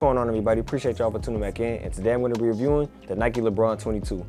What's going on, everybody? Appreciate y'all for tuning back in. And today I'm going to be reviewing the Nike LeBron 22.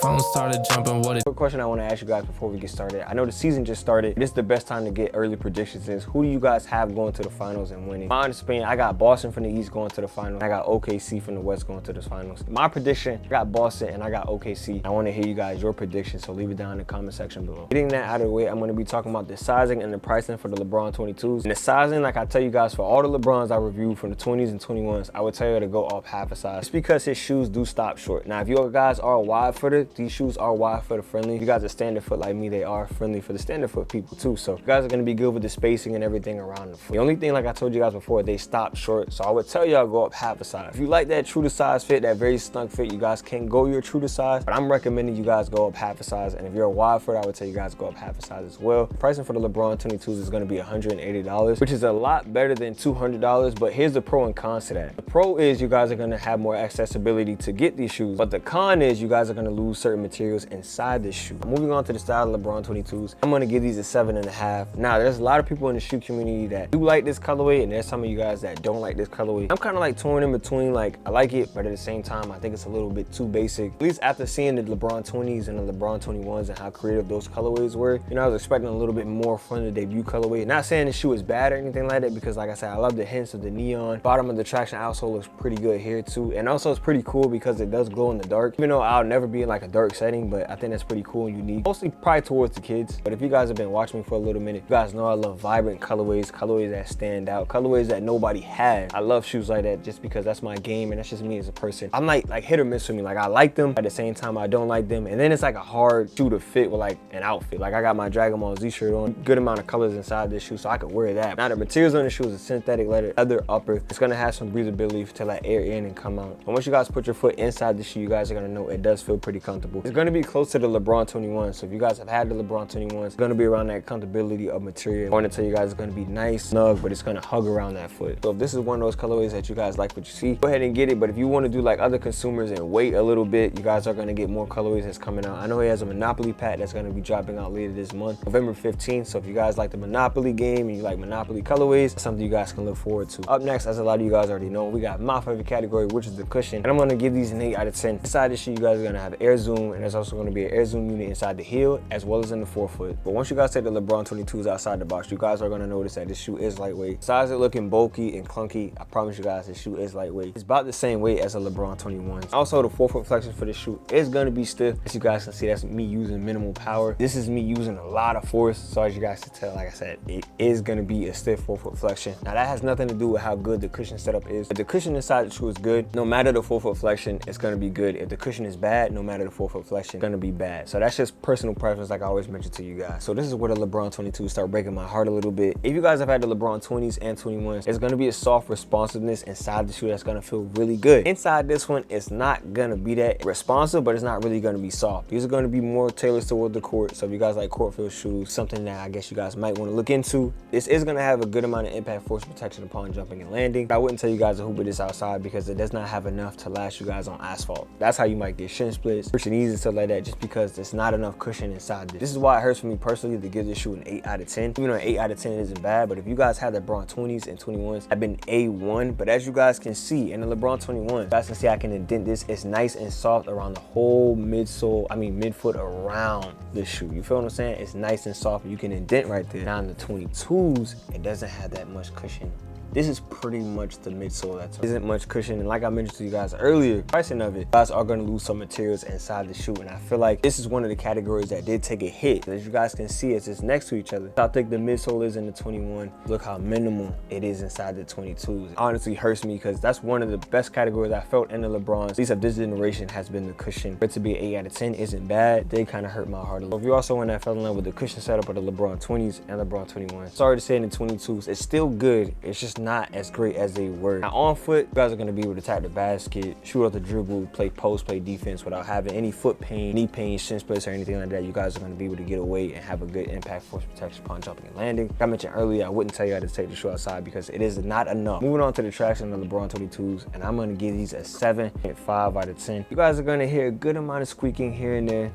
Phone started jumping. Quick question I want to ask you guys before we get started. I know the season just started. This is the best time to get early predictions. Is who do you guys have going to the finals and winning? My honest opinion, I got Boston from the East going to the finals. I got OKC from the West going to the finals. My prediction, I got Boston and I got OKC. I want to hear you guys your predictions, so leave it down in the comment section below. Getting that out of the way, I'm going to be talking about the sizing and the pricing for the LeBron 22s. And the sizing, like I tell you guys, for all the LeBrons I reviewed from the 20s and 21s, I would tell you to go up half a size. It's because his shoes do stop short. Now, if you guys are wide footed, these shoes are wide foot friendly. If you guys are standard foot like me, they are friendly for the standard foot people too. So you guys are going to be good with the spacing and everything around the foot. The only thing, like I told you guys before, they stop short. So I would tell y'all go up half a size. If you like that true to size fit, that very snug fit, you guys can go your true to size, but I'm recommending you guys go up half a size. And if you're a wide foot, I would tell you guys go up half a size as well. The pricing for the LeBron 22s is going to be $180, which is a lot better than $200. But here's the pro and cons to that. The pro is you guys are going to have more accessibility to get these shoes, but the con is you guys are going to lose certain materials inside this shoe. Moving on to the style of LeBron 22s, I'm going to give these a 7.5. Now, there's a lot of people in the shoe community that do like this colorway, and there's some of you guys that don't like this colorway. I'm kind of like torn in between. Like, I like it, but at the same time, I think it's a little bit too basic. At least after seeing the LeBron 20s and the LeBron 21s and how creative those colorways were, you know, I was expecting a little bit more from the debut colorway. Not saying the shoe is bad or anything like that, because like I said, I love the hints of the neon. Bottom of the traction outsole looks pretty good here too. And also it's pretty cool because it does glow in the dark. Even though I'll never be in like a dark setting, but I think that's pretty cool and unique. Mostly probably towards the kids. But if you guys have been watching me for a little minute, you guys know I love vibrant colorways, colorways that stand out, colorways that nobody has. I love shoes like that just because that's my game and that's just me as a person. I'm like hit or miss with me. Like, I like them, at the same time I don't like them. And then it's like a hard shoe to fit with like an outfit. Like, I got my Dragon Ball Z shirt on, good amount of colors inside this shoe, so I could wear that. Now, the materials on the shoe is a synthetic leather upper. It's gonna have some breathability to let air in and come out. And once you guys put your foot inside the shoe, you guys are gonna know it does feel pretty comfortable. It's gonna be close to the LeBron 21. So if you guys have had the LeBron 21s, it's gonna be around that comfortability of material. I want to tell you guys it's gonna be nice, snug, but it's gonna hug around that foot. So if this is one of those colorways that you guys like what you see, go ahead and get it. But if you want to do like other consumers and wait a little bit, you guys are gonna get more colorways that's coming out. I know he has a Monopoly pack that's gonna be dropping out later this month, November 15th. So if you guys like the Monopoly game and you like Monopoly colorways, that's something you guys can look forward to. Up next, as a lot of you guys already know, we got my favorite category, which is the cushion. And I'm gonna give these an 8 out of 10. Inside the shoe, you guys are gonna have air zoom, and there's also gonna be an air zoom unit inside the heel as well as in the forefoot. But once you guys take the LeBron 22s outside the box, you guys are gonna notice that this shoe is lightweight. Besides it looking bulky and clunky, I promise you guys this shoe is lightweight. It's about the same weight as a LeBron 21. Also, the forefoot flexion for this shoe is gonna be stiff. As you guys can see, that's me using minimal power. This is me using a lot of force. So as you guys can tell, like I said, it is gonna be a stiff forefoot flexion. Now, that has nothing to do with how good the cushion setup is. If the cushion inside the shoe is good, no matter the forefoot flexion, it's gonna be good. If the cushion is bad, no matter the forefoot flexion, it's gonna be bad. So that's just personal preference, like I always mention to you guys. So this is where the LeBron 22s start breaking my heart a little bit. If you guys have had the LeBron 20s and 21s, there's gonna be a soft responsiveness inside the shoe that's gonna feel really good. Inside this one, it's not gonna be that responsive, but it's not really gonna be soft. These are gonna be more tailored toward the court. So if you guys like court feel shoes, something that I guess you guys might want to look into. This is gonna have a good amount of impact force protection upon jumping and landing. I wouldn't tell you guys to hoop with this outside because it does not have enough to last you guys on asphalt. That's how you might get shin splits, pushing knees and stuff like that, just because there's not enough cushion inside this. This is why it hurts for me personally to give this shoe an 8 out of 10. Even though an 8 out of 10 isn't bad, but if you guys have the LeBron 20s and 21s, I've been A1. But as you guys can see in the LeBron 21, you guys can see I can indent this. It's nice and soft around the whole midfoot around the shoe. You feel what I'm saying? It's nice and soft. You can indent right there. Now in the 22s, it doesn't have that much cushion. This is pretty much the midsole. That isn't much cushion, and like I mentioned to you guys earlier, pricing of it, you guys are going to lose some materials inside the shoe, and I feel like this is one of the categories that did take a hit. As you guys can see, it's just next to each other. How thick the midsole is in the 21, look how minimal it is inside the 22s. It honestly hurts me because that's one of the best categories I felt in the LeBrons, at least of this generation, has been the cushion. For it to be an 8 out of 10 isn't bad. They kind of hurt my heart a little. If you're also one that fell in love with the cushion setup of the LeBron 20s and LeBron 21, sorry to say in the 22s, it's still good. It's just just not as great as they were. Now on foot, you guys are gonna be able to attack the basket, shoot out the dribble, play post, play defense without having any foot pain, knee pain, shin splints, or anything like that. You guys are gonna be able to get away and have a good impact force protection upon jumping and landing. Like I mentioned earlier, I wouldn't tell you how to take the shoe outside because it is not enough. Moving on to the traction of the LeBron 22s, and I'm gonna give these a 7.5 out of 10. You guys are gonna hear a good amount of squeaking here and there.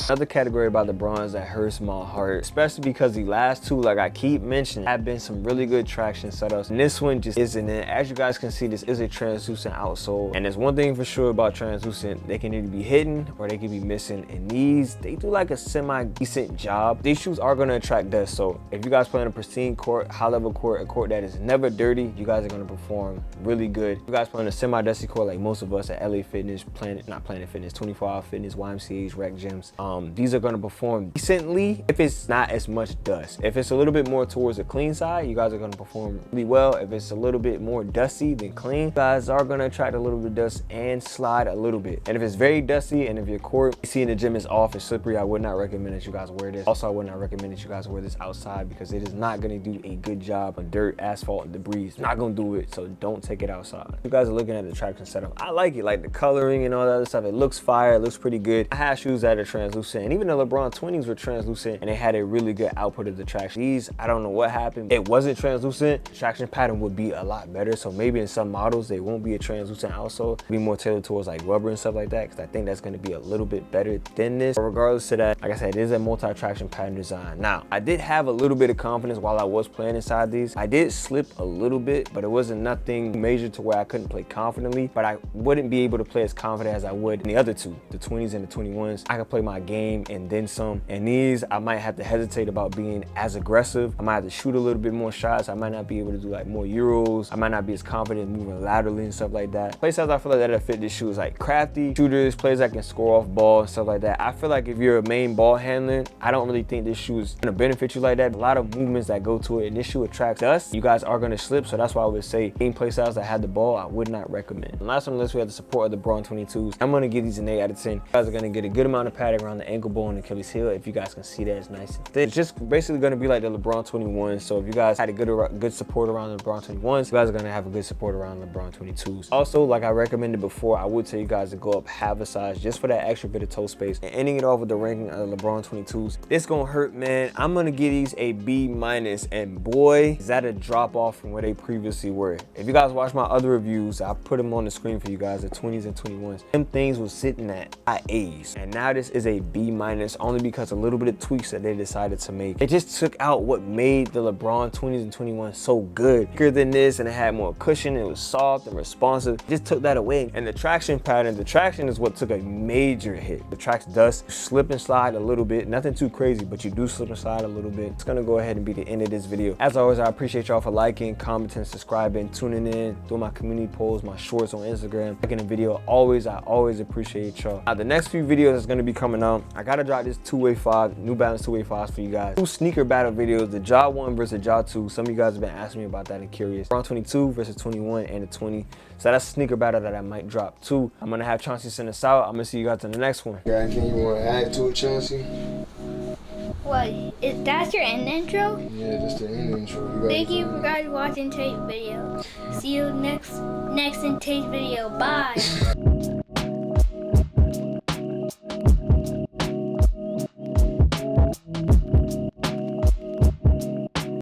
Another category about LeBrons that hurts my heart, especially because the last two, like I keep mentioning, have been some really good traction setups, and this one just isn't it. As you guys can see, this is a translucent outsole, and there's one thing for sure about translucent: they can either be hidden or they can be missing, and these, they do like a semi-decent job. These shoes are gonna attract dust, so if you guys play on a pristine court, high-level court, a court that is never dirty, you guys are gonna perform really good. If you guys play on a semi-dusty court like most of us at LA Fitness, not Planet Fitness, 24-hour Fitness, YMCA's, rec gyms, these are going to perform decently if it's not as much dust. If it's a little bit more towards the clean side, you guys are going to perform really well. If it's a little bit more dusty than clean, you guys are going to attract a little bit of dust and slide a little bit. And if it's very dusty and if your court you see in the gym is off, it's slippery, I would not recommend that you guys wear this. Also, I would not recommend that you guys wear this outside because it is not going to do a good job on dirt, asphalt, and debris. It's not going to do it, so don't take it outside. You guys are looking at the traction setup. I like it, like the coloring and all that other stuff. It looks fire, it looks pretty good. I have shoes that are translucent, and even the LeBron 20s were translucent and they had a really good output of the traction. These, I don't know what happened. It wasn't translucent. The traction pattern would be a lot better. So maybe in some models, they won't be a translucent outsole. Be more tailored towards like rubber and stuff like that, because I think that's going to be a little bit better than this. But regardless of that, like I said, it is a multi-traction pattern design. Now, I did have a little bit of confidence while I was playing inside these. I did slip a little bit, but it wasn't nothing major to where I couldn't play confidently, but I wouldn't be able to play as confident as I would in the other two, the 20s and the 21s. I could play my game and then some. And these, I might have to hesitate about being as aggressive. I might have to shoot a little bit more shots. I might not be able to do like more euros. I might not be as confident moving laterally and stuff like that. Places I feel like that'll fit this shoe is like crafty shooters, players that can score off ball and stuff like that. I feel like if you're a main ball handler, I don't really think this shoe is gonna benefit you like that. A lot of movements that go to it, and this shoe attracts dust. You guys are gonna slip, so that's why I would say game play styles that had the ball, I would not recommend. And last on the list, we have the support of the LeBron 22s. I'm gonna give these an 8 out of 10. You guys are gonna get a good amount of padding around the ankle bone and Achilles heel. If you guys can see that, it's nice and thick. It's just basically gonna be like the LeBron 21s. So if you guys had a good support around the LeBron 21s, you guys are gonna have a good support around the LeBron 22s. Also, like I recommended before, I would tell you guys to go up half a size just for that extra bit of toe space. And ending it off with the ranking of the LeBron 22s, it's gonna hurt, man. I'm gonna give these a B-, and boy, is that a drop off from where they previously were. If you guys watch my other reviews, I put them on the screen for you guys, the 20s and 21s. Them things was sitting at A's, and now this is a B- only because a little bit of tweaks that they decided to make. It just took out what made the LeBron 20s and 21s so good. Bigger than this, and it had more cushion, it was soft and responsive. It just took that away. And the traction pattern, the traction is what took a major hit. The tracks dust, slip and slide a little bit, nothing too crazy, but you do slip and slide a little bit. It's gonna go ahead and be the end of this video. As always, I appreciate y'all for liking, commenting, subscribing, tuning in, doing my community polls, my shorts on Instagram, liking the video. I always appreciate y'all. Now, the next few videos that's gonna be coming out, I gotta drop this 2-way 5, New Balance 2-way 5s for you guys. 2 sneaker battle videos, the Ja 1 versus Ja 2. Some of you guys have been asking me about that and curious. LeBron 22 versus 21 and the 20. So that's a sneaker battle that I might drop too. I'm gonna have Chauncey send us out. I'm gonna see you guys in the next one. Got anything you wanna add to it, Chauncey? What? That's your end intro? Yeah, that's the end intro. Thank you for guys watching Tate's video. See you next in Tate's video. Bye.